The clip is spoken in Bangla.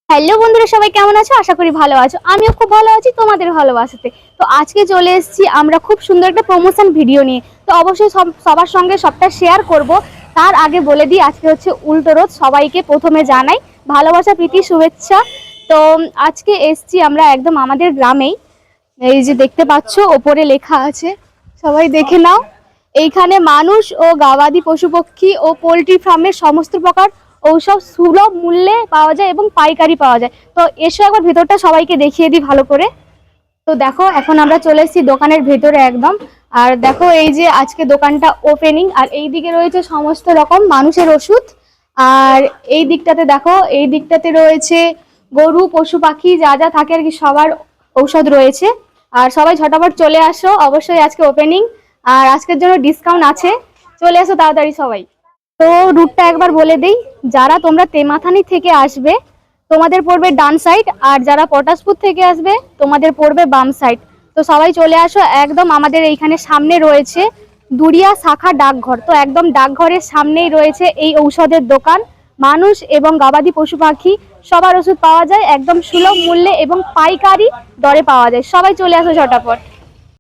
হ্যালো বন্ধুরা, সবাই কেমন আছো? আশা করি ভালো আছো। আমিও খুব ভালো আছি তোমাদের ভালোবাসাতে। তো আজকে চলে এসেছি আমরা খুব সুন্দর একটা প্রমোশন ভিডিও নিয়ে। তো অবশ্যই সবার সঙ্গে সবটা শেয়ার করব। তার আগে বলে দিই, আজকে হচ্ছে উল্টো রোদ। সবাইকে প্রথমে জানাই ভালোবাসা, প্রীতি, শুভেচ্ছা। তো আজকে এসেছি আমরা একদম আমাদের গ্রামেই। এই যে দেখতে পাচ্ছ ওপরে লেখা আছে, সবাই দেখে নাও। এইখানে মানুষ ও গবাদি পশুপক্ষী ও পোলট্রি ফার্মের সমস্ত প্রকার ঔষধ সুলভ মূল্যে পাওয়া যায় এবং পাইকারি পাওয়া যায়। তো এসো একবার ভেতরটা সবাইকে দেখিয়ে দিই ভালো করে। তো দেখো, এখন আমরা চলে এসেছি দোকানের ভেতরে একদম। আর দেখো, এই যে আজকে দোকানটা ওপেনিং, আর এই দিকে রয়েছে সমস্ত রকম মানুষের ওষুধ। আর এই দিকটাতে দেখো, এই দিকটাতে রয়েছে গরু পশু পাখি যা যা থাকে আর কি, সবার ঔষধ রয়েছে। আর সবাই ঝটাপট চলে আসো, অবশ্যই আজকে ওপেনিং। আর আজকের জন্য ডিসকাউন্ট আছে, চলে আসো তাড়াতাড়ি সবাই। তো রুটটা একবার বলে দেই। যারা তোমরা তেমাথানি থেকে আসবে তোমাদের পড়বে ডান সাইড, আর যারা পটাশপুর থেকে আসবে তোমাদের পড়বে বাম সাইড। তো সবাই চলে আসো একদম। আমাদের এইখানে সামনে রয়েছে দুরিয়া শাখা ডাকঘর। তো একদম ডাকঘরের সামনেই রয়েছে এই ঔষধের দোকান। মানুষ এবং গবাদি পশু পাখি সবার ওষুধ পাওয়া যায় একদম সুলভ মূল্যে এবং পাইকারি দরে পাওয়া যায়। সবাই চলে আসো ঝটাপট।